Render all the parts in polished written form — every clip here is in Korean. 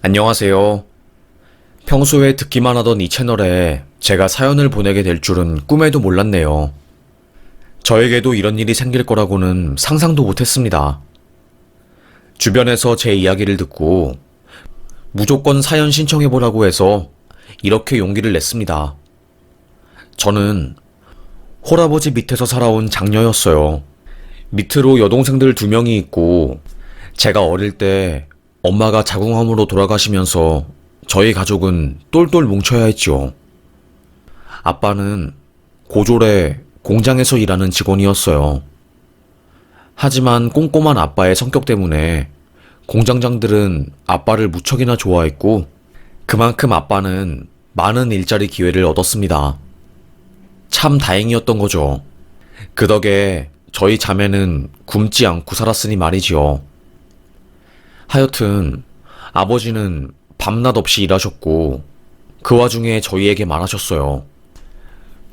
안녕하세요. 평소에 듣기만 하던 이 채널에 제가 사연을 보내게 될 줄은 꿈에도 몰랐네요. 저에게도 이런 일이 생길 거라고는 상상도 못했습니다. 주변에서 제 이야기를 듣고 무조건 사연 신청해보라고 해서 이렇게 용기를 냈습니다. 저는 홀아버지 밑에서 살아온 장녀였어요. 밑으로 여동생들 2명이 있고 제가 어릴 때 엄마가 자궁암으로 돌아가시면서 저희 가족은 똘똘 뭉쳐야 했죠. 아빠는 고졸에 공장에서 일하는 직원이었어요. 하지만 꼼꼼한 아빠의 성격 때문에 공장장들은 아빠를 무척이나 좋아했고 그만큼 아빠는 많은 일자리 기회를 얻었습니다. 참 다행이었던 거죠. 그 덕에 저희 자매는 굶지 않고 살았으니 말이지요. 하여튼 아버지는 밤낮 없이 일하셨고 그 와중에 저희에게 말하셨어요.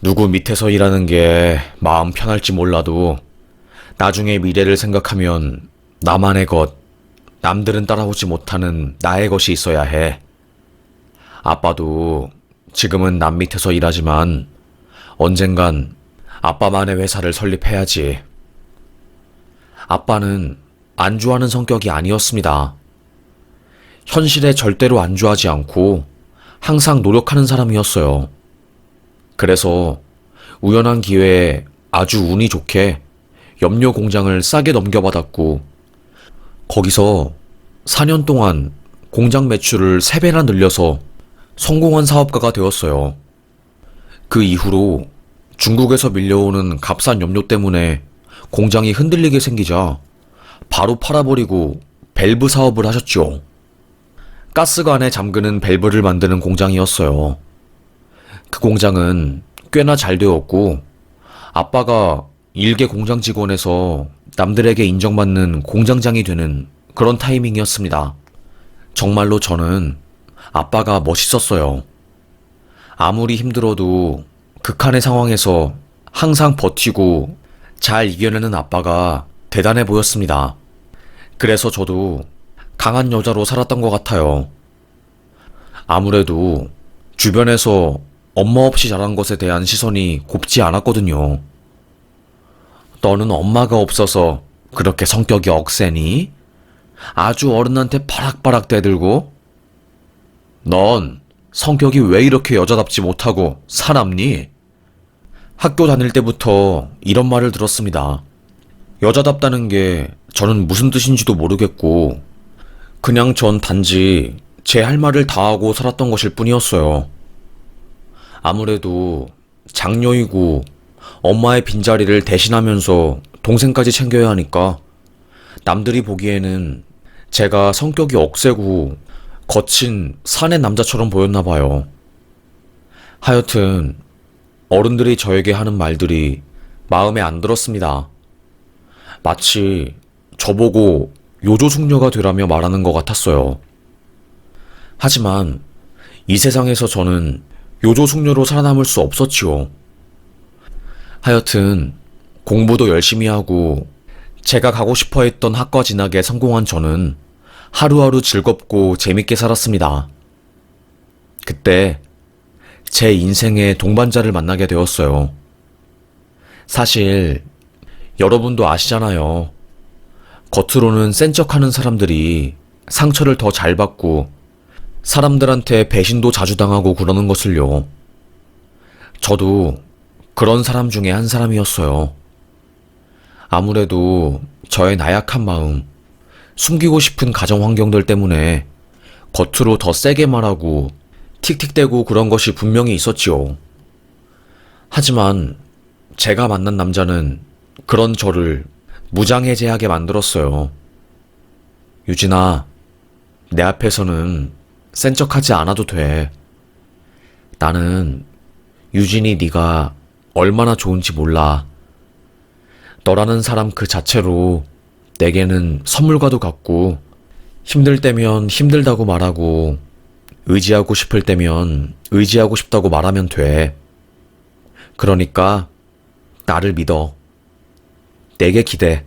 누구 밑에서 일하는 게 마음 편할지 몰라도 나중에 미래를 생각하면 나만의 것, 남들은 따라오지 못하는 나의 것이 있어야 해. 아빠도 지금은 남 밑에서 일하지만 언젠간 아빠만의 회사를 설립해야지. 아빠는 안주하는 성격이 아니었습니다. 현실에 절대로 안주하지 않고 항상 노력하는 사람이었어요. 그래서 우연한 기회에 아주 운이 좋게 염료 공장을 싸게 넘겨받았고 거기서 4년 동안 공장 매출을 3배나 늘려서 성공한 사업가가 되었어요. 그 이후로 중국에서 밀려오는 값싼 염료 때문에 공장이 흔들리게 생기자 바로 팔아버리고 밸브 사업을 하셨죠. 가스관에 잠그는 밸브를 만드는 공장이었어요. 그 공장은 꽤나 잘 되었고 아빠가 일개 공장 직원에서 남들에게 인정받는 공장장이 되는 그런 타이밍이었습니다. 정말로 저는 아빠가 멋있었어요. 아무리 힘들어도 극한의 상황에서 항상 버티고 잘 이겨내는 아빠가 대단해 보였습니다. 그래서 저도 강한 여자로 살았던 것 같아요. 아무래도 주변에서 엄마 없이 자란 것에 대한 시선이 곱지 않았거든요. 너는 엄마가 없어서 그렇게 성격이 억세니? 아주 어른한테 바락바락 대들고? 넌 성격이 왜 이렇게 여자답지 못하고 사납니? 학교 다닐 때부터 이런 말을 들었습니다. 여자답다는 게 저는 무슨 뜻인지도 모르겠고 그냥 전 단지 제 할 말을 다하고 살았던 것일 뿐이었어요. 아무래도 장녀이고 엄마의 빈자리를 대신하면서 동생까지 챙겨야 하니까 남들이 보기에는 제가 성격이 억세고 거친 사내 남자처럼 보였나 봐요. 하여튼 어른들이 저에게 하는 말들이 마음에 안 들었습니다. 마치 저보고 요조숙녀가 되라며 말하는 것 같았어요. 하지만 이 세상에서 저는 요조숙녀로 살아남을 수 없었지요. 하여튼 공부도 열심히 하고 제가 가고 싶어 했던 학과 진학에 성공한 저는 하루하루 즐겁고 재밌게 살았습니다. 그때 제 인생의 동반자를 만나게 되었어요. 사실 여러분도 아시잖아요. 겉으로는 센 척하는 사람들이 상처를 더 잘 받고 사람들한테 배신도 자주 당하고 그러는 것을요. 저도 그런 사람 중에 한 사람이었어요. 아무래도 저의 나약한 마음, 숨기고 싶은 가정 환경들 때문에 겉으로 더 세게 말하고 틱틱대고 그런 것이 분명히 있었지요. 하지만 제가 만난 남자는 그런 저를 무장해제하게 만들었어요. 유진아, 내 앞에서는 센 척하지 않아도 돼. 나는 유진이 네가 얼마나 좋은지 몰라. 너라는 사람 그 자체로 내게는 선물과도 같고 힘들 때면 힘들다고 말하고 의지하고 싶을 때면 의지하고 싶다고 말하면 돼. 그러니까 나를 믿어. 내게 기대.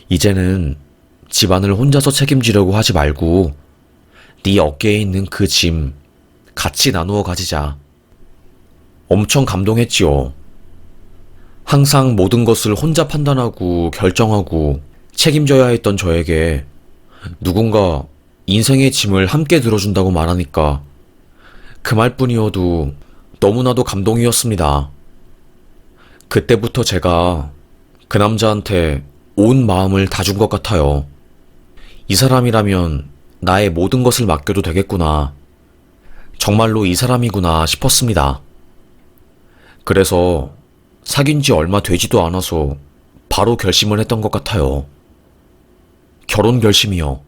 이제는 집안을 혼자서 책임지려고 하지 말고 네 어깨에 있는 그 짐 같이 나누어 가지자. 엄청 감동했지요. 항상 모든 것을 혼자 판단하고 결정하고 책임져야 했던 저에게 누군가 인생의 짐을 함께 들어준다고 말하니까 그 말뿐이어도 너무나도 감동이었습니다. 그때부터 제가 그 남자한테 온 마음을 다 준 것 같아요. 이 사람이라면 나의 모든 것을 맡겨도 되겠구나. 정말로 이 사람이구나 싶었습니다. 그래서 사귄 지 얼마 되지도 않아서 바로 결심을 했던 것 같아요. 결혼 결심이요.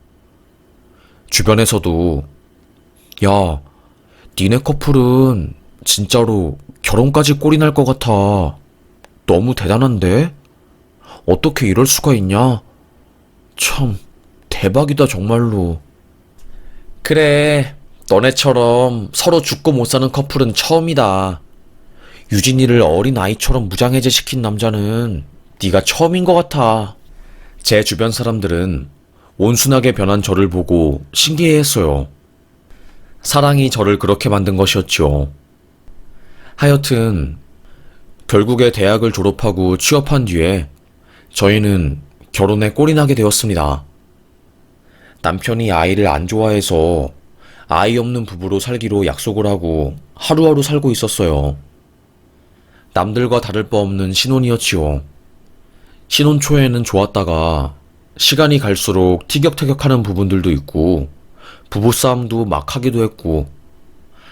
주변에서도 야, 니네 커플은 진짜로 결혼까지 꼴이 날 것 같아. 너무 대단한데? 어떻게 이럴 수가 있냐? 참, 대박이다, 정말로. 그래, 너네처럼 서로 죽고 못 사는 커플은 처음이다. 유진이를 어린 아이처럼 무장해제 시킨 남자는 네가 처음인 것 같아. 제 주변 사람들은 온순하게 변한 저를 보고 신기해했어요. 사랑이 저를 그렇게 만든 것이었죠. 하여튼 결국에 대학을 졸업하고 취업한 뒤에 저희는 결혼에 꼴이 나게 되었습니다. 남편이 아이를 안 좋아해서 아이 없는 부부로 살기로 약속을 하고 하루하루 살고 있었어요. 남들과 다를 바 없는 신혼이었지요. 신혼 초에는 좋았다가 시간이 갈수록 티격태격하는 부분들도 있고 부부싸움도 막 하기도 했고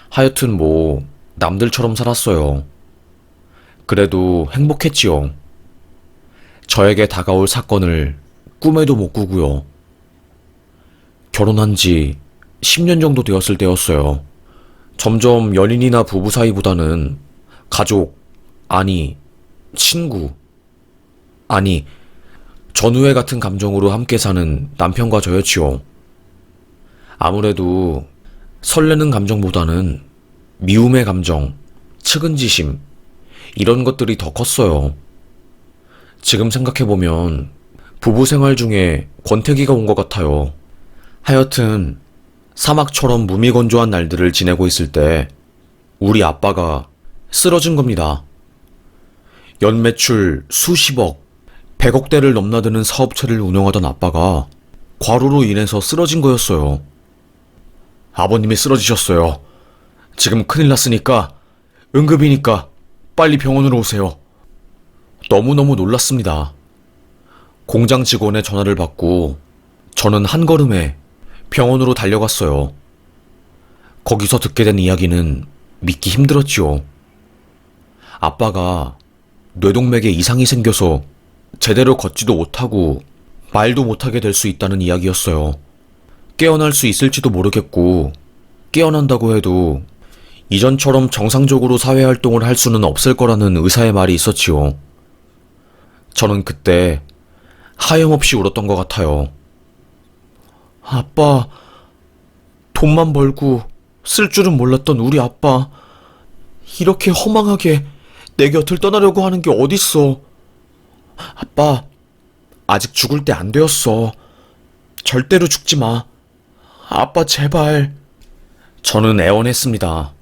하여튼 뭐 남들처럼 살았어요. 그래도 행복했지요. 저에게 다가올 사건을 꿈에도 못 꾸고요. 결혼한 지 10년 정도 되었을 때였어요. 점점 연인이나 부부 사이보다는 가족, 아니, 친구, 아니, 전우애 같은 감정으로 함께 사는 남편과 저였지요. 아무래도 설레는 감정보다는 미움의 감정, 측은지심, 이런 것들이 더 컸어요. 지금 생각해보면 부부 생활 중에 권태기가 온 것 같아요. 하여튼 사막처럼 무미건조한 날들을 지내고 있을 때 우리 아빠가 쓰러진 겁니다. 연매출 수십억, 100억대를 넘나드는 사업체를 운영하던 아빠가 과로로 인해서 쓰러진 거였어요. 아버님이 쓰러지셨어요. 지금 큰일 났으니까 응급이니까 빨리 병원으로 오세요. 너무너무 놀랐습니다. 공장 직원의 전화를 받고 저는 한 걸음에 병원으로 달려갔어요. 거기서 듣게 된 이야기는 믿기 힘들었지요. 아빠가 뇌동맥에 이상이 생겨서 제대로 걷지도 못하고 말도 못하게 될 수 있다는 이야기였어요. 깨어날 수 있을지도 모르겠고 깨어난다고 해도 이전처럼 정상적으로 사회활동을 할 수는 없을 거라는 의사의 말이 있었지요. 저는 그때 하염없이 울었던 것 같아요. 아빠, 돈만 벌고 쓸 줄은 몰랐던 우리 아빠, 이렇게 허망하게 내 곁을 떠나려고 하는 게 어딨어. 아빠, 아직 죽을 때 안 되었어. 절대로 죽지 마. 아빠, 제발. 저는 애원했습니다.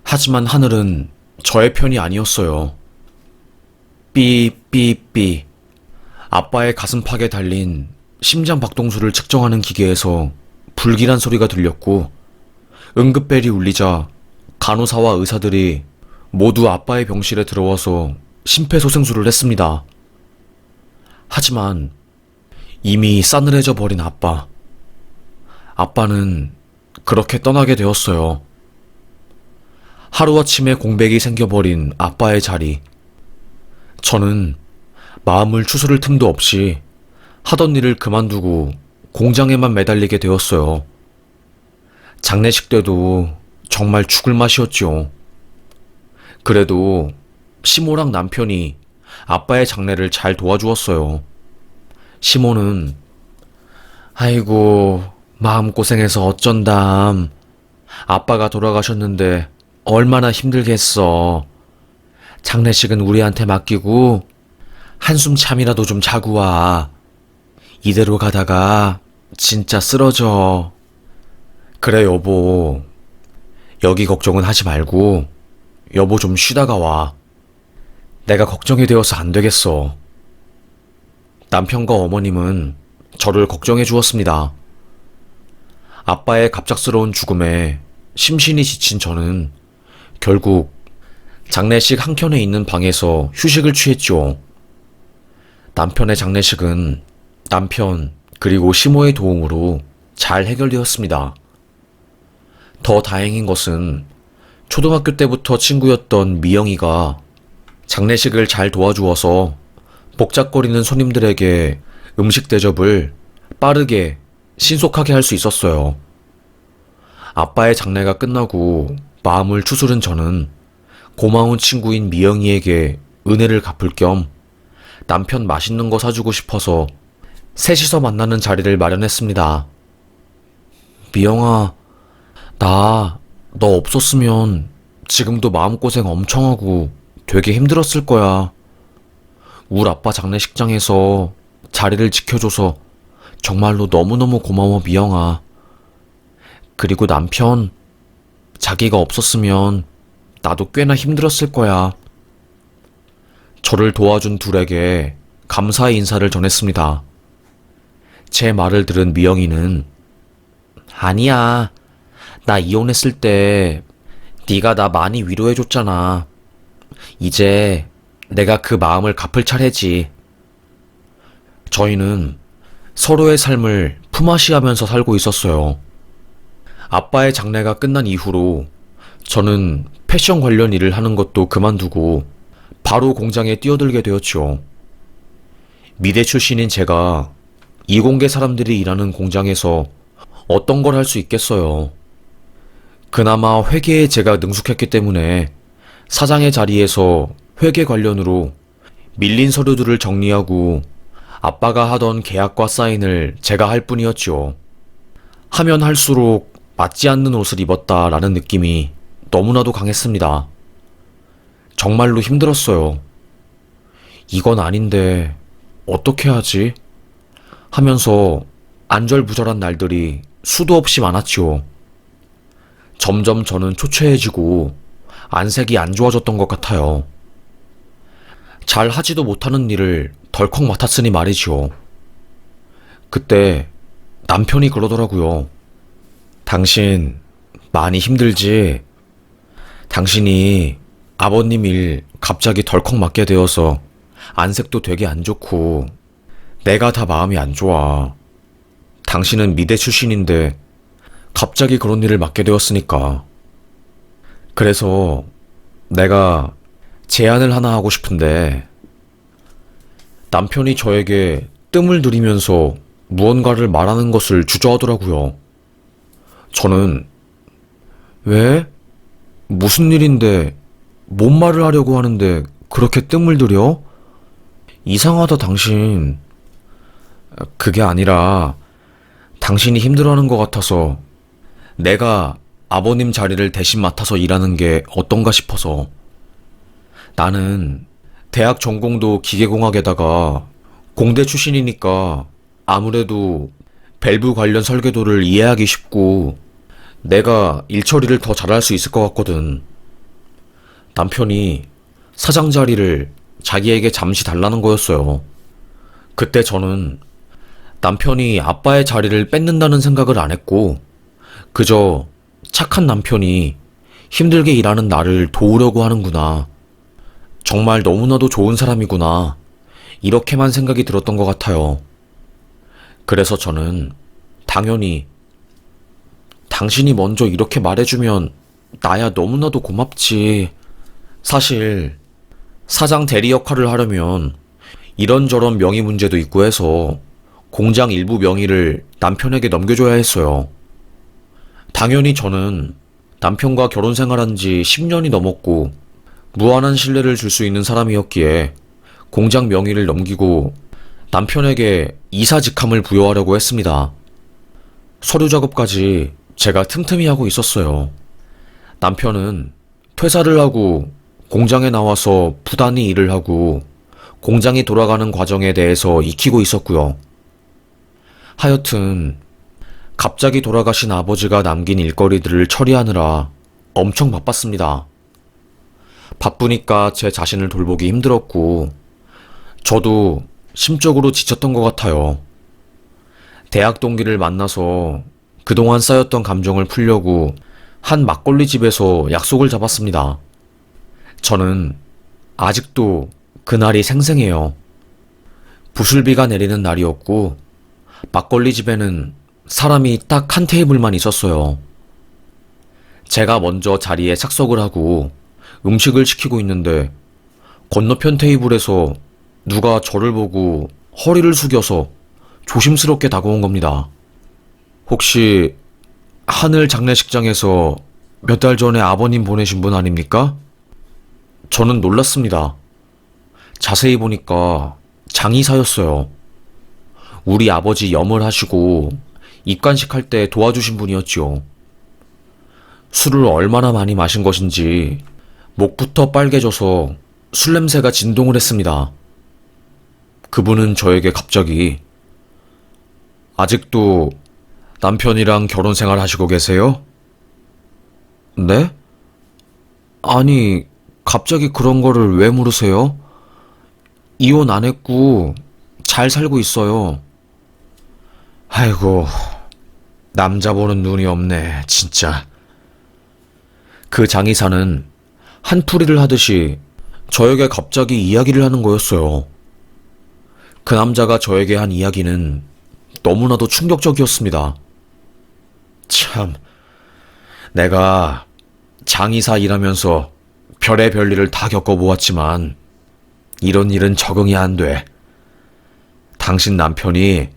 하지만 하늘은 저의 편이 아니었어요. 삐삐삐. 아빠의 가슴팍에 달린 심장 박동수를 측정하는 기계에서 불길한 소리가 들렸고 응급벨이 울리자 간호사와 의사들이 모두 아빠의 병실에 들어와서 심폐소생술을 했습니다. 하지만 이미 싸늘해져 버린 아빠. 아빠는 그렇게 떠나게 되었어요. 하루아침에 공백이 생겨버린 아빠의 자리. 저는 마음을 추스를 틈도 없이 하던 일을 그만두고 공장에만 매달리게 되었어요. 장례식 때도 정말 죽을 맛이었지요. 그래도 시모랑 남편이 아빠의 장례를 잘 도와주었어요. 시모는 아이고 마음고생해서 어쩐담. 아빠가 돌아가셨는데 얼마나 힘들겠어. 장례식은 우리한테 맡기고 한숨 잠이라도 좀 자고 와. 이대로 가다가 진짜 쓰러져. 그래, 여보. 여기 걱정은 하지 말고, 여보 좀 쉬다가 와. 내가 걱정이 되어서 안 되겠어. 남편과 어머님은 저를 걱정해 주었습니다. 아빠의 갑작스러운 죽음에 심신이 지친 저는 결국 장례식 한켠에 있는 방에서 휴식을 취했죠. 남편의 장례식은 남편 그리고 시모의 도움으로 잘 해결되었습니다. 더 다행인 것은 초등학교 때부터 친구였던 미영이가 장례식을 잘 도와주어서 복잡거리는 손님들에게 음식 대접을 빠르게 신속하게 할 수 있었어요. 아빠의 장례가 끝나고 마음을 추스른 저는 고마운 친구인 미영이에게 은혜를 갚을 겸 남편 맛있는 거 사주고 싶어서 셋이서 만나는 자리를 마련했습니다. 미영아, 너 없었으면 지금도 마음고생 엄청 하고 되게 힘들었을 거야. 우리 아빠 장례식장에서 자리를 지켜줘서 정말로 너무너무 고마워, 미영아. 그리고 남편, 자기가 없었으면 나도 꽤나 힘들었을 거야. 저를 도와준 둘에게 감사의 인사를 전했습니다. 제 말을 들은 미영이는 아니야. 나 이혼했을 때 네가 나 많이 위로해줬잖아. 이제 내가 그 마음을 갚을 차례지. 저희는 서로의 삶을 품앗이하면서 살고 있었어요. 아빠의 장례가 끝난 이후로 저는 패션 관련 일을 하는 것도 그만두고 바로 공장에 뛰어들게 되었죠. 미대 출신인 제가 이공계 사람들이 일하는 공장에서 어떤 걸 할 수 있겠어요. 그나마 회계에 제가 능숙했기 때문에 사장의 자리에서 회계 관련으로 밀린 서류들을 정리하고 아빠가 하던 계약과 사인을 제가 할 뿐이었죠. 하면 할수록 맞지 않는 옷을 입었다라는 느낌이 너무나도 강했습니다. 정말로 힘들었어요. 이건 아닌데 어떻게 하지? 하면서 안절부절한 날들이 수도 없이 많았지요. 점점 저는 초췌해지고 안색이 안 좋아졌던 것 같아요. 잘 하지도 못하는 일을 덜컥 맡았으니 말이지요. 그때 남편이 그러더라고요. 당신 많이 힘들지? 당신이 아버님 일 갑자기 덜컥 맡게 되어서 안색도 되게 안 좋고 내가 다 마음이 안 좋아. 당신은 미대 출신인데 갑자기 그런 일을 맡게 되었으니까. 그래서 내가 제안을 하나 하고 싶은데. 남편이 저에게 뜸을 들이면서 무언가를 말하는 것을 주저하더라고요. 저는 왜? 무슨 일인데 뭔 말을 하려고 하는데 그렇게 뜸을 들여? 이상하다 당신. 그게 아니라 당신이 힘들어하는 것 같아서 내가 아버님 자리를 대신 맡아서 일하는 게 어떤가 싶어서. 나는 대학 전공도 기계공학에다가 공대 출신이니까 아무래도 밸브 관련 설계도를 이해하기 쉽고 내가 일 처리를 더 잘할 수 있을 것 같거든. 남편이 사장 자리를 자기에게 잠시 달라는 거였어요. 그때 저는 남편이 아빠의 자리를 뺏는다는 생각을 안 했고 그저 착한 남편이 힘들게 일하는 나를 도우려고 하는구나. 정말 너무나도 좋은 사람이구나. 이렇게만 생각이 들었던 것 같아요. 그래서 저는 당연히 당신이 먼저 이렇게 말해주면 나야 너무나도 고맙지. 사실 사장 대리 역할을 하려면 이런저런 명의 문제도 있고 해서 공장 일부 명의를 남편에게 넘겨줘야 했어요. 당연히 저는 남편과 결혼 생활한 지 10년이 넘었고 무한한 신뢰를 줄 수 있는 사람이었기에 공장 명의를 넘기고 남편에게 이사 직함을 부여하려고 했습니다. 서류 작업까지 제가 틈틈이 하고 있었어요. 남편은 퇴사를 하고 공장에 나와서 부단히 일을 하고 공장이 돌아가는 과정에 대해서 익히고 있었고요. 하여튼 갑자기 돌아가신 아버지가 남긴 일거리들을 처리하느라 엄청 바빴습니다. 바쁘니까 제 자신을 돌보기 힘들었고, 저도 심적으로 지쳤던 것 같아요. 대학 동기를 만나서 그동안 쌓였던 감정을 풀려고 한 막걸리 집에서 약속을 잡았습니다. 저는 아직도 그날이 생생해요. 부슬비가 내리는 날이었고, 막걸리 집에는 사람이 딱 한 테이블만 있었어요. 제가 먼저 자리에 착석을 하고 음식을 시키고 있는데, 건너편 테이블에서 누가 저를 보고 허리를 숙여서 조심스럽게 다가온 겁니다. 혹시 하늘 장례식장에서 몇 달 전에 아버님 보내신 분 아닙니까? 저는 놀랐습니다. 자세히 보니까 장의사였어요. 우리 아버지 염을 하시고 입관식 할 때 도와주신 분이었지요. 술을 얼마나 많이 마신 것인지 목부터 빨개져서 술 냄새가 진동을 했습니다. 그분은 저에게 갑자기 아직도 남편이랑 결혼 생활 하시고 계세요? 네? 아니, 갑자기 그런 거를 왜 물으세요? 이혼 안 했고 잘 살고 있어요. 아이고, 남자 보는 눈이 없네, 진짜. 그 장의사는 한풀이를 하듯이 저에게 갑자기 이야기를 하는 거였어요. 그 남자가 저에게 한 이야기는 너무나도 충격적이었습니다. 참, 내가 장의사 일하면서 별의별 일을 다 겪어보았지만 이런 일은 적응이 안 돼. 당신 남편이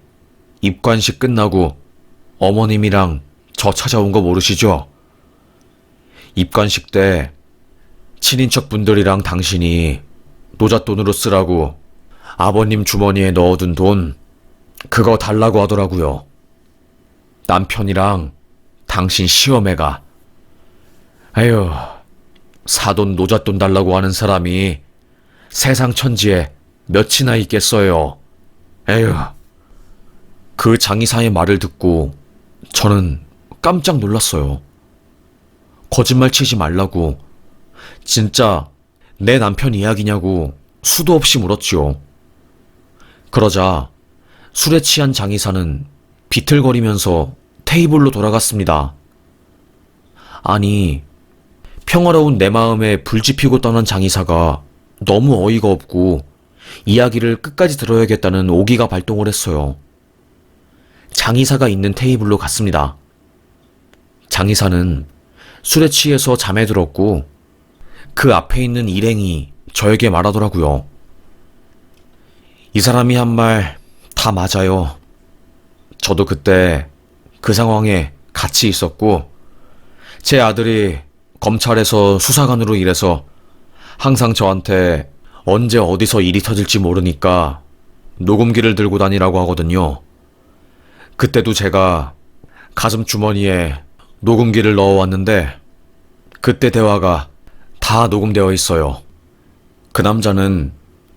입관식 끝나고 어머님이랑 저 찾아온 거 모르시죠? 입관식 때 친인척 분들이랑 당신이 노잣돈으로 쓰라고 아버님 주머니에 넣어둔 돈, 그거 달라고 하더라고요. 남편이랑 당신 시어매가. 아휴, 사돈 노잣돈 달라고 하는 사람이 세상 천지에 몇이나 있겠어요. 에휴. 그 장의사의 말을 듣고 저는 깜짝 놀랐어요. 거짓말 치지 말라고, 진짜 내 남편 이야기냐고 수도 없이 물었지요. 그러자 술에 취한 장의사는 비틀거리면서 테이블로 돌아갔습니다. 아니, 평화로운 내 마음에 불 지피고 떠난 장의사가 너무 어이가 없고 이야기를 끝까지 들어야겠다는 오기가 발동을 했어요. 장의사가 있는 테이블로 갔습니다. 장의사는 술에 취해서 잠에 들었고 그 앞에 있는 일행이 저에게 말하더라고요. 이 사람이 한 말 다 맞아요. 저도 그때 그 상황에 같이 있었고 제 아들이 검찰에서 수사관으로 일해서 항상 저한테 언제 어디서 일이 터질지 모르니까 녹음기를 들고 다니라고 하거든요. 그때도 제가 가슴 주머니에 녹음기를 넣어왔는데 그때 대화가 다 녹음되어 있어요. 그 남자는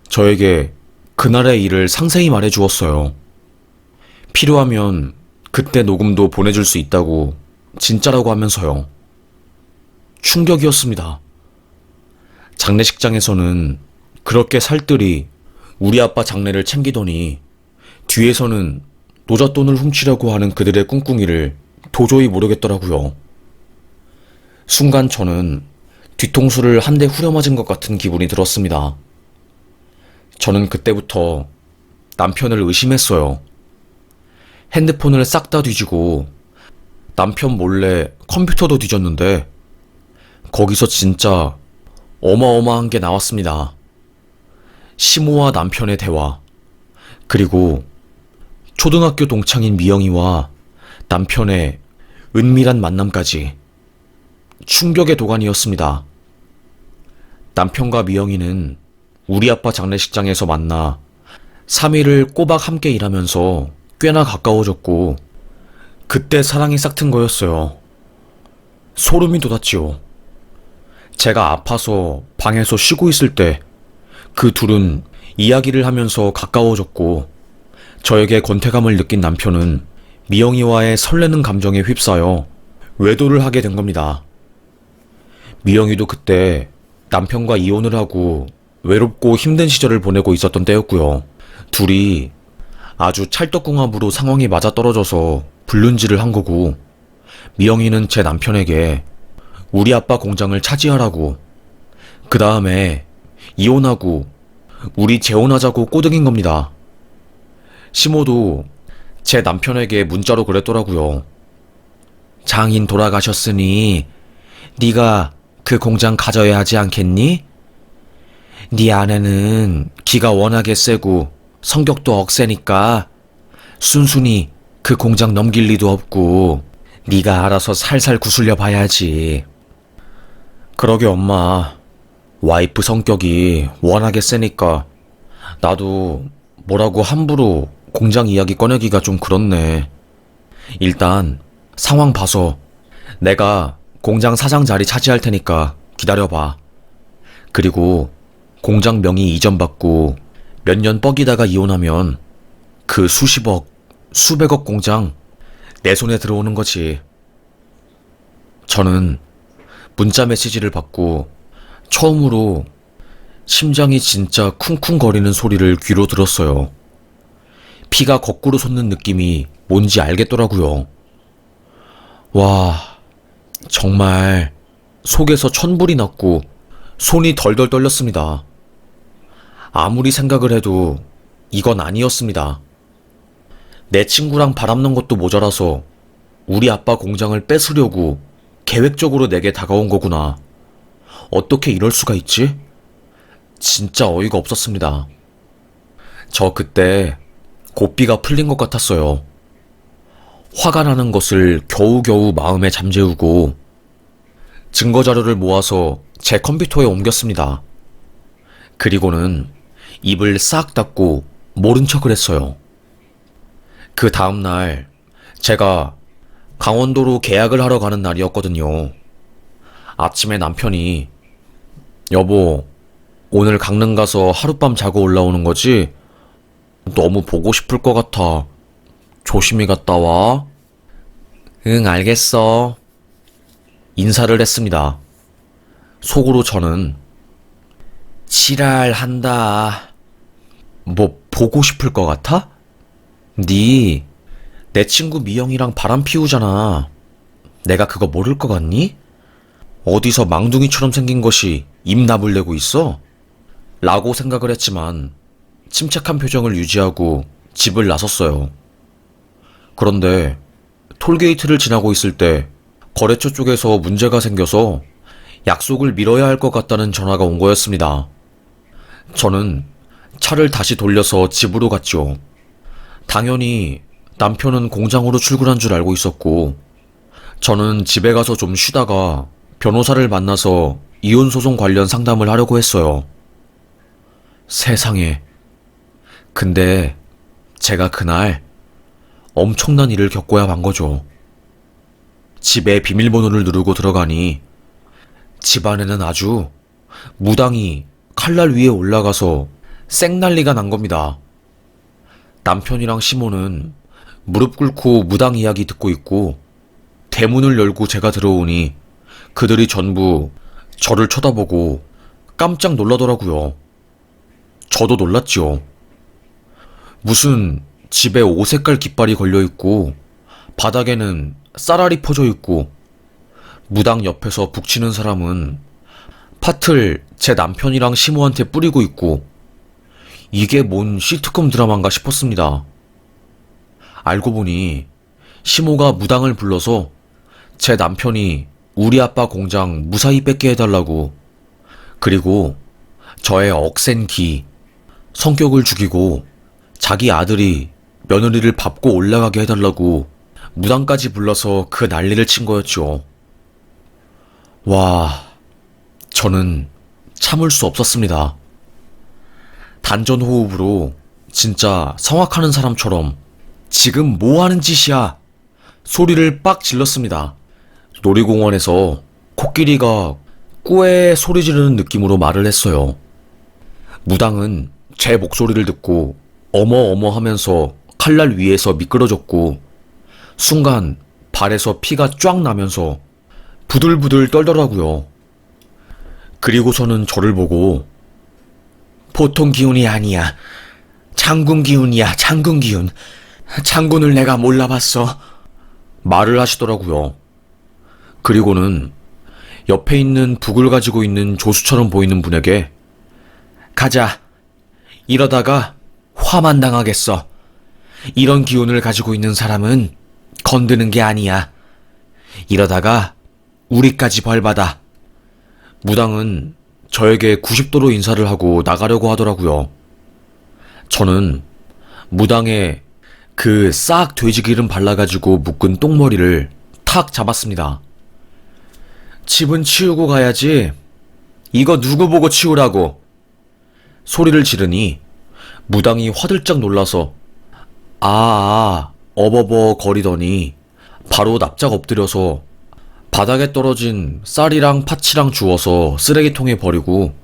저에게 그날의 일을 상세히 말해 주었어요. 필요하면 그때 녹음도 보내줄 수 있다고 진짜라고 하면서요. 충격이었습니다. 장례식장에서는 그렇게 살뜰히 우리 아빠 장례를 챙기더니 뒤에서는 노잣돈을 훔치려고 하는 그들의 꿍꿍이를 도저히 모르겠더라고요. 순간 저는 뒤통수를 한 대 후려맞은 것 같은 기분이 들었습니다. 저는 그때부터 남편을 의심했어요. 핸드폰을 싹 다 뒤지고 남편 몰래 컴퓨터도 뒤졌는데 거기서 진짜 어마어마한 게 나왔습니다. 시모와 남편의 대화, 그리고 초등학교 동창인 미영이와 남편의 은밀한 만남까지 충격의 도가니였습니다. 남편과 미영이는 우리 아빠 장례식장에서 만나 3일을 꼬박 함께 일하면서 꽤나 가까워졌고 그때 사랑이 싹튼 거였어요. 소름이 돋았지요. 제가 아파서 방에서 쉬고 있을 때 그 둘은 이야기를 하면서 가까워졌고 저에게 권태감을 느낀 남편은 미영이와의 설레는 감정에 휩싸여 외도를 하게 된 겁니다. 미영이도 그때 남편과 이혼을 하고 외롭고 힘든 시절을 보내고 있었던 때였고요. 둘이 아주 찰떡궁합으로 상황이 맞아떨어져서 불륜질을 한 거고, 미영이는 제 남편에게 우리 아빠 공장을 차지하라고, 그 다음에 이혼하고 우리 재혼하자고 꼬드긴 겁니다. 시모도 제 남편에게 문자로 그랬더라고요. 장인 돌아가셨으니 네가 그 공장 가져야 하지 않겠니? 네 아내는 기가 워낙에 세고 성격도 억세니까 순순히 그 공장 넘길 리도 없고 네가 알아서 살살 구슬려 봐야지. 그러게 엄마, 와이프 성격이 워낙에 세니까 나도 뭐라고 함부로 공장 이야기 꺼내기가 좀 그렇네. 일단 상황 봐서 내가 공장 사장 자리 차지할 테니까 기다려봐. 그리고 공장 명의 이전받고 몇 년 뻐기다가 이혼하면 그 수십억, 수백억 공장 내 손에 들어오는 거지. 저는 문자 메시지를 받고 처음으로 심장이 진짜 쿵쿵거리는 소리를 귀로 들었어요. 피가 거꾸로 솟는 느낌이 뭔지 알겠더라고요. 와, 정말 속에서 천불이 났고 손이 덜덜 떨렸습니다. 아무리 생각을 해도 이건 아니었습니다. 내 친구랑 바람난 것도 모자라서 우리 아빠 공장을 뺏으려고 계획적으로 내게 다가온 거구나. 어떻게 이럴 수가 있지? 진짜 어이가 없었습니다. 저 그때 고삐가 풀린 것 같았어요. 화가 나는 것을 겨우겨우 마음에 잠재우고 증거자료를 모아서 제 컴퓨터에 옮겼습니다. 그리고는 입을 싹 닫고 모른 척을 했어요. 그 다음날 제가 강원도로 계약을 하러 가는 날이었거든요. 아침에 남편이 여보, 오늘 강릉 가서 하룻밤 자고 올라오는 거지? 너무 보고 싶을 것 같아. 조심히 갔다 와. 응, 알겠어. 인사를 했습니다. 속으로 저는 지랄한다. 뭐 보고 싶을 것 같아? 내 친구 미영이랑 바람 피우잖아. 내가 그거 모를 것 같니? 어디서 망둥이처럼 생긴 것이 입 나불대고 있어? 라고 생각을 했지만 침착한 표정을 유지하고 집을 나섰어요. 그런데 톨게이트를 지나고 있을 때 거래처 쪽에서 문제가 생겨서 약속을 미뤄야 할 것 같다는 전화가 온 거였습니다. 저는 차를 다시 돌려서 집으로 갔죠. 당연히 남편은 공장으로 출근한 줄 알고 있었고, 저는 집에 가서 좀 쉬다가 변호사를 만나서 이혼소송 관련 상담을 하려고 했어요. 세상에. 근데 제가 그날 엄청난 일을 겪어야 만 거죠. 집에 비밀번호를 누르고 들어가니 집안에는 아주 무당이 칼날 위에 올라가서 쌩난리가 난 겁니다. 남편이랑 시모는 무릎 꿇고 무당 이야기 듣고 있고, 대문을 열고 제가 들어오니 그들이 전부 저를 쳐다보고 깜짝 놀라더라고요. 저도 놀랐지요. 무슨 집에 오색깔 깃발이 걸려있고 바닥에는 쌀알이 퍼져있고 무당 옆에서 북치는 사람은 팥을 제 남편이랑 시모한테 뿌리고 있고, 이게 뭔 시트콤 드라마인가 싶었습니다. 알고 보니 시모가 무당을 불러서 제 남편이 우리 아빠 공장 무사히 뺏게 해달라고, 그리고 저의 억센 기, 성격을 죽이고 자기 아들이 며느리를 밟고 올라가게 해달라고 무당까지 불러서 그 난리를 친 거였죠. 와, 저는 참을 수 없었습니다. 단전호흡으로 진짜 성악하는 사람처럼 지금 뭐 하는 짓이야? 소리를 빡 질렀습니다. 놀이공원에서 코끼리가 꾸에 소리 지르는 느낌으로 말을 했어요. 무당은 제 목소리를 듣고 어머어머 하면서 칼날 위에서 미끄러졌고, 순간 발에서 피가 쫙 나면서 부들부들 떨더라고요. 그리고서는 저를 보고 보통 기운이 아니야. 장군 기운이야, 장군 기운. 장군을 내가 몰라봤어. 말을 하시더라고요. 그리고는 옆에 있는 북을 가지고 있는 조수처럼 보이는 분에게 가자. 이러다가 화만 당하겠어. 이런 기운을 가지고 있는 사람은 건드는 게 아니야. 이러다가 우리까지 벌받아. 무당은 저에게 90도로 인사를 하고 나가려고 하더라고요. 저는 무당의 그 싹 돼지기름 발라가지고 묶은 똥머리를 탁 잡았습니다. 집은 치우고 가야지. 이거 누구 보고 치우라고. 소리를 지르니 무당이 화들짝 놀라서 어버버 거리더니 바로 납작 엎드려서 바닥에 떨어진 쌀이랑 파치랑 주워서 쓰레기통에 버리고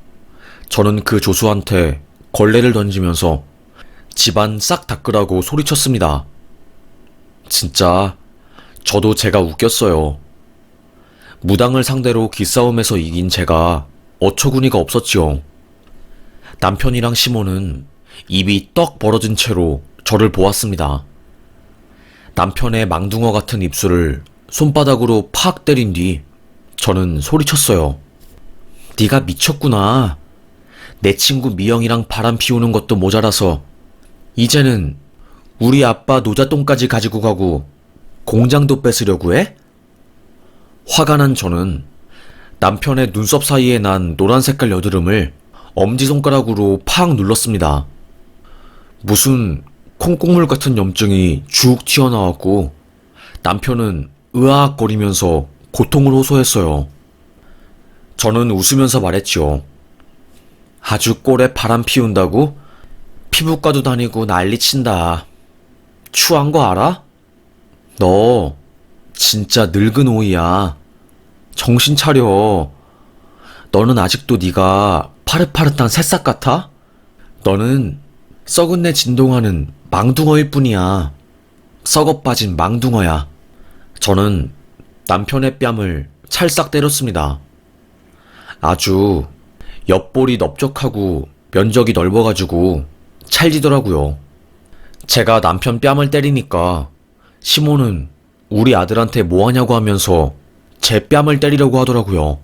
저는 그 조수한테 걸레를 던지면서 집안 싹 닦으라고 소리쳤습니다. 진짜 저도 제가 웃겼어요. 무당을 상대로 기싸움에서 이긴 제가 어처구니가 없었지요. 남편이랑 시모는 입이 떡 벌어진 채로 저를 보았습니다. 남편의 망둥어 같은 입술을 손바닥으로 팍 때린 뒤 저는 소리쳤어요. 네가 미쳤구나. 내 친구 미영이랑 바람 피우는 것도 모자라서 이제는 우리 아빠 노자똥까지 가지고 가고 공장도 뺏으려고 해? 화가 난 저는 남편의 눈썹 사이에 난 노란 색깔 여드름을 엄지손가락으로 팍 눌렀습니다. 무슨 콩국물 같은 염증이 쭉 튀어나왔고 남편은 으악거리면서 고통을 호소했어요. 저는 웃으면서 말했지요. 아주 꼴에 바람 피운다고? 피부과도 다니고 난리친다. 추한 거 알아? 너 진짜 늙은 오이야. 정신 차려. 너는 아직도 네가 파릇파릇한 새싹 같아? 너는 썩은 내 진동하는 망둥어일 뿐이야. 썩어 빠진 망둥어야. 저는 남편의 뺨을 찰싹 때렸습니다. 아주 옆볼이 넓적하고 면적이 넓어가지고 찰지더라고요. 제가 남편 뺨을 때리니까 시모는 우리 아들한테 뭐하냐고 하면서 제 뺨을 때리려고 하더라고요.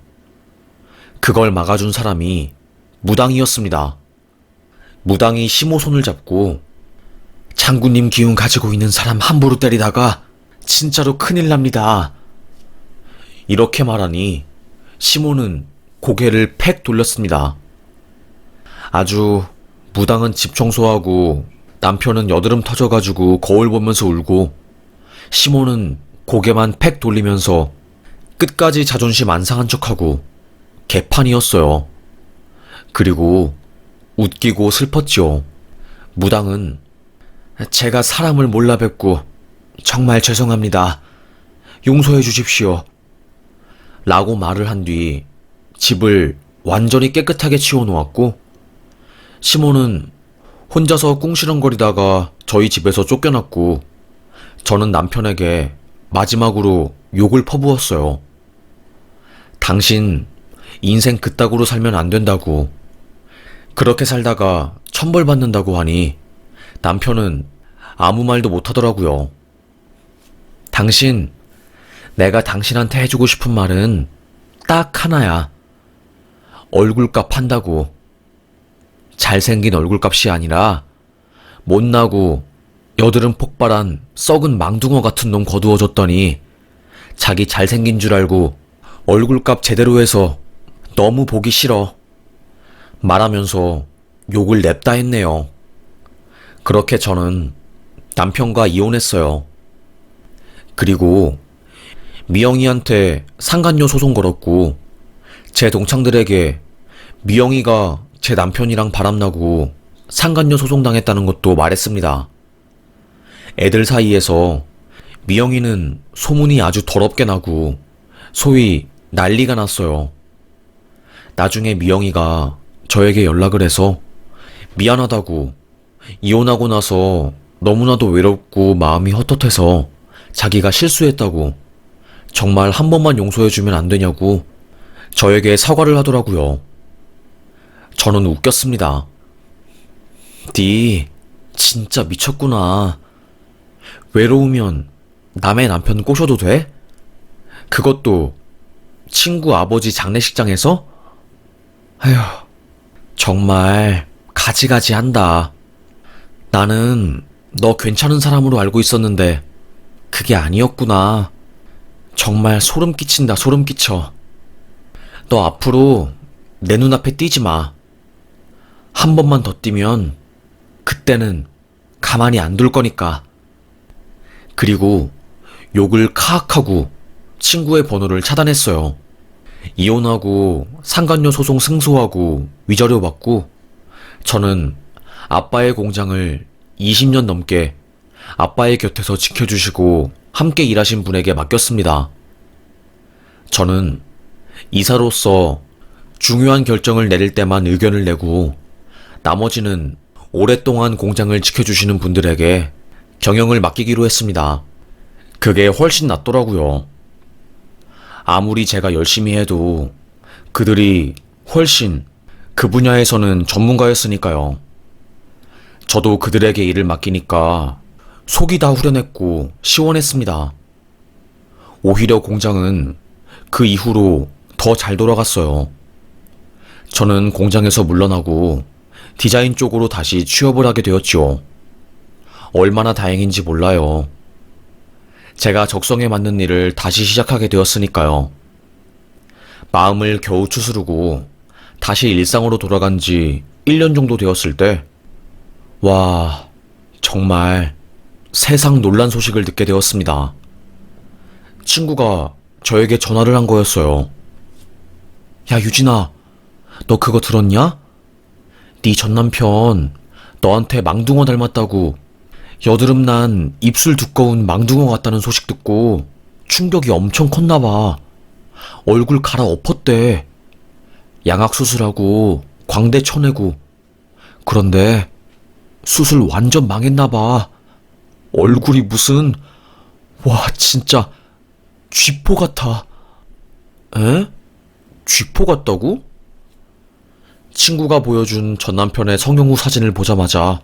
그걸 막아준 사람이 무당이었습니다. 무당이 시모 손을 잡고 장군님 기운 가지고 있는 사람 함부로 때리다가 진짜로 큰일 납니다. 이렇게 말하니 시모는 고개를 팩 돌렸습니다. 아주 무당은 집 청소하고 남편은 여드름 터져가지고 거울 보면서 울고 시모는 고개만 팩 돌리면서 끝까지 자존심 안 상한 척하고 개판이었어요. 그리고 웃기고 슬펐지요. 무당은 제가 사람을 몰라 뵙고 정말 죄송합니다. 용서해 주십시오. 라고 말을 한 뒤 집을 완전히 깨끗하게 치워놓았고 시모는 혼자서 꿍시렁거리다가 저희 집에서 쫓겨났고 저는 남편에게 마지막으로 욕을 퍼부었어요. 당신 인생 그따구로 살면 안 된다고. 그렇게 살다가 천벌 받는다고 하니 남편은 아무 말도 못하더라고요. 당신, 내가 당신한테 해주고 싶은 말은 딱 하나야. 얼굴값 한다고. 잘생긴 얼굴값이 아니라 못나고 여드름 폭발한 썩은 망둥어 같은 놈 거두어줬더니 자기 잘생긴 줄 알고 얼굴값 제대로 해서 너무 보기 싫어. 말하면서 욕을 냅다 했네요. 그렇게 저는 남편과 이혼했어요. 그리고 미영이한테 상간녀 소송 걸었고 제 동창들에게 미영이가 제 남편이랑 바람나고 상간녀 소송 당했다는 것도 말했습니다. 애들 사이에서 미영이는 소문이 아주 더럽게 나고 소위 난리가 났어요. 나중에 미영이가 저에게 연락을 해서 미안하다고 이혼하고 나서 너무나도 외롭고 마음이 헛헛해서 자기가 실수했다고, 정말 한 번만 용서해주면 안 되냐고 저에게 사과를 하더라고요. 저는 웃겼습니다. 니 진짜 미쳤구나. 외로우면 남의 남편 꼬셔도 돼? 그것도 친구 아버지 장례식장에서? 아휴, 정말 가지가지 한다. 나는 너 괜찮은 사람으로 알고 있었는데 그게 아니었구나. 정말 소름 끼친다, 소름 끼쳐. 너 앞으로 내 눈앞에 띄지 마. 한 번만 더 띄면 그때는 가만히 안 둘 거니까. 그리고 욕을 카악하고 친구의 번호를 차단했어요. 이혼하고 상간녀 소송 승소하고 위자료 받고 저는 아빠의 공장을 20년 넘게 아빠의 곁에서 지켜주시고 함께 일하신 분에게 맡겼습니다. 저는 이사로서 중요한 결정을 내릴 때만 의견을 내고 나머지는 오랫동안 공장을 지켜주시는 분들에게 경영을 맡기기로 했습니다. 그게 훨씬 낫더라고요. 아무리 제가 열심히 해도 그들이 훨씬 그 분야에서는 전문가였으니까요. 저도 그들에게 일을 맡기니까 속이 다 후련했고 시원했습니다. 오히려 공장은 그 이후로 더 잘 돌아갔어요. 저는 공장에서 물러나고 디자인 쪽으로 다시 취업을 하게 되었지요. 얼마나 다행인지 몰라요. 제가 적성에 맞는 일을 다시 시작하게 되었으니까요. 마음을 겨우 추스르고 다시 일상으로 돌아간 지 1년 정도 되었을 때, 와, 정말 세상 놀란 소식을 듣게 되었습니다. 친구가 저에게 전화를 한 거였어요. 야, 유진아, 너 그거 들었냐? 네 전남편 너한테 망둥어 닮았다고 여드름 난 입술 두꺼운 망둥어 같다는 소식 듣고 충격이 엄청 컸나봐. 얼굴 갈아엎었대. 양악 수술하고 광대 쳐내고. 그런데 수술 완전 망했나봐. 얼굴이 무슨, 와, 진짜 쥐포 같아. 에? 쥐포 같다고? 친구가 보여준 전 남편의 성형 후 사진을 보자마자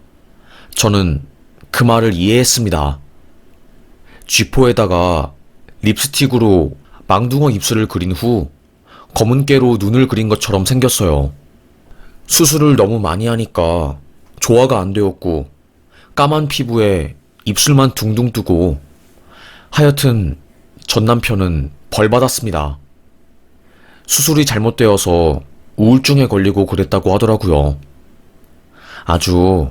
저는 그 말을 이해했습니다. 쥐포에다가 립스틱으로 망둥어 입술을 그린 후 검은 깨로 눈을 그린 것처럼 생겼어요. 수술을 너무 많이 하니까 조화가 안 되었고 까만 피부에 입술만 둥둥 뜨고 하여튼 전 남편은 벌 받았습니다. 수술이 잘못되어서 우울증에 걸리고 그랬다고 하더라고요. 아주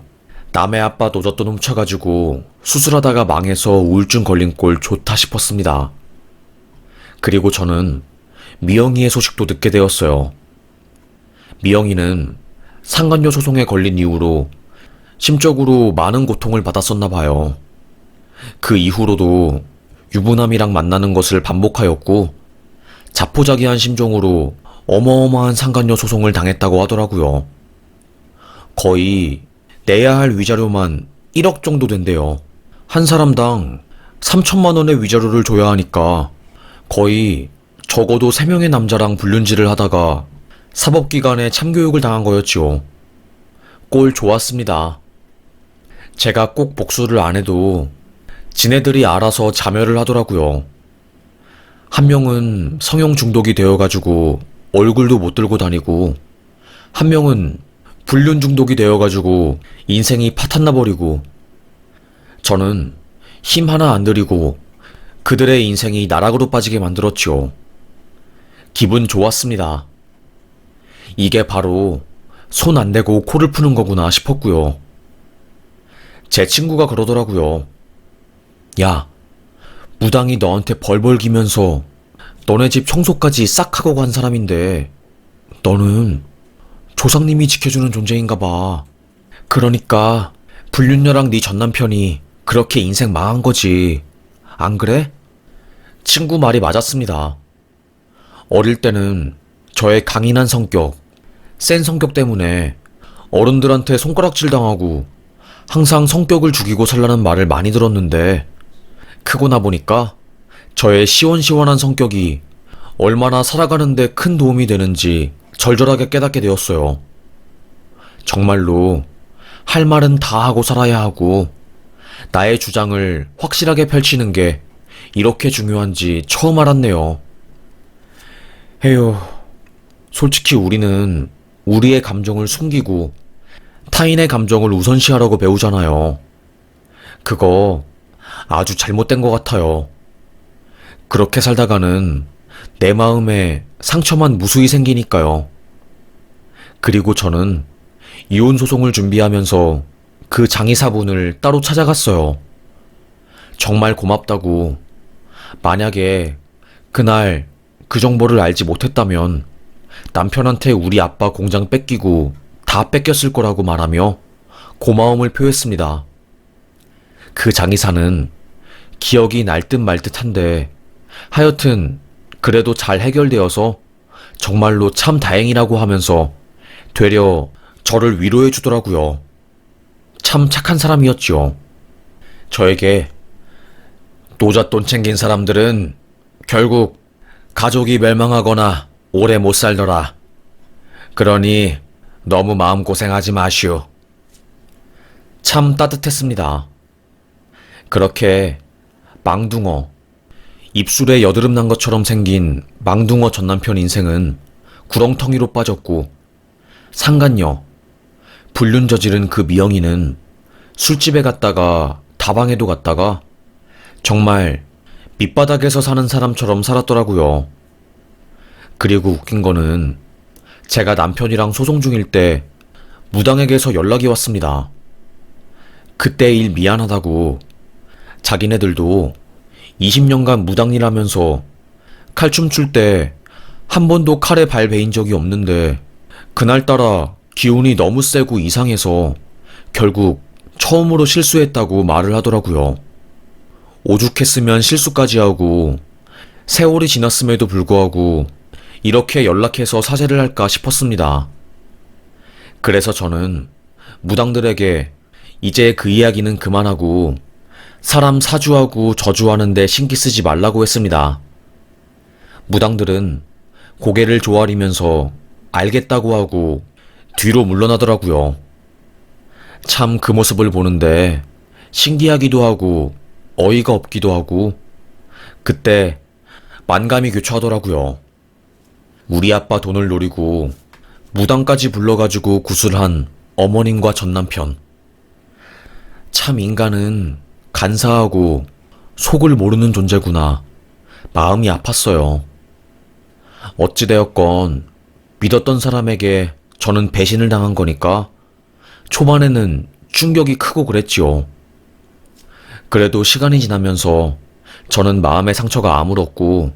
남의 아빠 노젓돈 훔쳐가지고 수술하다가 망해서 우울증 걸린 꼴 좋다 싶었습니다. 그리고 저는 미영이의 소식도 듣게 되었어요. 미영이는 상간녀 소송에 걸린 이후로 심적으로 많은 고통을 받았었나 봐요. 그 이후로도 유부남이랑 만나는 것을 반복하였고 자포자기한 심정으로 어마어마한 상간녀 소송을 당했다고 하더라고요. 거의 내야 할 위자료만 1억 정도 된대요. 한 사람당 3천만 원의 위자료를 줘야 하니까 거의 적어도 3명의 남자랑 불륜질을 하다가 사법기관에 참교육을 당한 거였지요. 꼴 좋았습니다. 제가 꼭 복수를 안 해도 지네들이 알아서 자멸을 하더라고요. 한 명은 성형 중독이 되어가지고 얼굴도 못 들고 다니고, 한 명은 불륜 중독이 되어가지고 인생이 파탄나버리고, 저는 힘 하나 안 들이고 그들의 인생이 나락으로 빠지게 만들었지요. 기분 좋았습니다. 이게 바로 손 안 대고 코를 푸는 거구나 싶었고요. 제 친구가 그러더라고요. 야, 무당이 너한테 벌벌 기면서 너네 집 청소까지 싹 하고 간 사람인데 너는 조상님이 지켜주는 존재인가 봐. 그러니까 불륜녀랑 네 전남편이 그렇게 인생 망한 거지. 안 그래? 친구 말이 맞았습니다. 어릴 때는 저의 강인한 성격, 센 성격 때문에 어른들한테 손가락질 당하고 항상 성격을 죽이고 살라는 말을 많이 들었는데 크고 나 보니까 저의 시원시원한 성격이 얼마나 살아가는데 큰 도움이 되는지 절절하게 깨닫게 되었어요. 정말로 할 말은 다 하고 살아야 하고 나의 주장을 확실하게 펼치는 게 이렇게 중요한지 처음 알았네요. 에휴, 솔직히 우리는 우리의 감정을 숨기고 타인의 감정을 우선시하라고 배우잖아요. 그거 아주 잘못된 것 같아요. 그렇게 살다가는 내 마음에 상처만 무수히 생기니까요. 그리고 저는 이혼 소송을 준비하면서 그 장의사분을 따로 찾아갔어요. 정말 고맙다고. 만약에 그날 그 정보를 알지 못했다면 남편한테 우리 아빠 공장 뺏기고 다 뺏겼을 거라고 말하며 고마움을 표했습니다. 그 장의사는 기억이 날 듯 말 듯한데 하여튼 그래도 잘 해결되어서 정말로 참 다행이라고 하면서 되려 저를 위로해 주더라고요. 참 착한 사람이었지요. 저에게 노잣돈 챙긴 사람들은 결국 가족이 멸망하거나 오래 못 살더라. 그러니 너무 마음고생하지 마시오. 참 따뜻했습니다. 그렇게 망둥어, 입술에 여드름 난 것처럼 생긴 망둥어 전남편 인생은 구렁텅이로 빠졌고 상간녀, 불륜 저지른 그 미영이는 술집에 갔다가 다방에도 갔다가 정말 밑바닥에서 사는 사람처럼 살았더라고요. 그리고 웃긴 거는 제가 남편이랑 소송 중일 때 무당에게서 연락이 왔습니다. 그때 일 미안하다고 자기네들도 20년간 무당일 하면서 칼춤 출 때 한 번도 칼에 발 베인 적이 없는데 그날따라 기운이 너무 세고 이상해서 결국 처음으로 실수했다고 말을 하더라고요. 오죽했으면 실수까지 하고 세월이 지났음에도 불구하고 이렇게 연락해서 사죄를 할까 싶었습니다. 그래서 저는 무당들에게 이제 그 이야기는 그만하고 사람 사주하고 저주하는데 신기 쓰지 말라고 했습니다. 무당들은 고개를 조아리면서 알겠다고 하고 뒤로 물러나더라고요. 참 그 모습을 보는데 신기하기도 하고 어이가 없기도 하고 그때 만감이 교차하더라고요. 우리 아빠 돈을 노리고 무당까지 불러가지고 구술한 어머님과 전남편. 참 인간은 간사하고 속을 모르는 존재구나. 마음이 아팠어요. 어찌되었건 믿었던 사람에게 저는 배신을 당한 거니까 초반에는 충격이 크고 그랬지요. 그래도 시간이 지나면서 저는 마음의 상처가 아물었고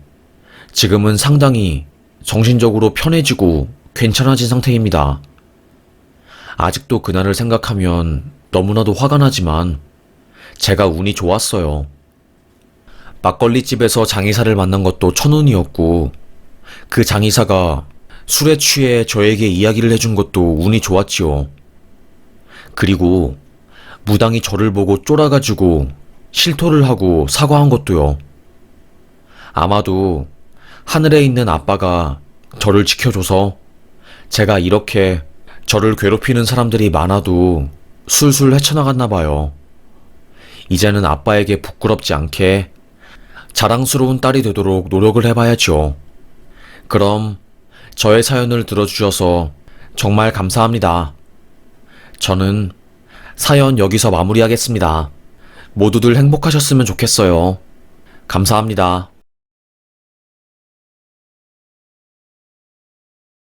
지금은 상당히 정신적으로 편해지고 괜찮아진 상태입니다. 아직도 그날을 생각하면 너무나도 화가 나지만 제가 운이 좋았어요. 막걸리집에서 장의사를 만난 것도 천운이었고 그 장의사가 술에 취해 저에게 이야기를 해준 것도 운이 좋았지요. 그리고 무당이 저를 보고 쫄아가지고 실토를 하고 사과한 것도요. 아마도 하늘에 있는 아빠가 저를 지켜줘서 제가 이렇게 저를 괴롭히는 사람들이 많아도 술술 헤쳐나갔나 봐요. 이제는 아빠에게 부끄럽지 않게 자랑스러운 딸이 되도록 노력을 해봐야죠. 그럼 저의 사연을 들어주셔서 정말 감사합니다. 저는 사연 여기서 마무리하겠습니다. 모두들 행복하셨으면 좋겠어요. 감사합니다.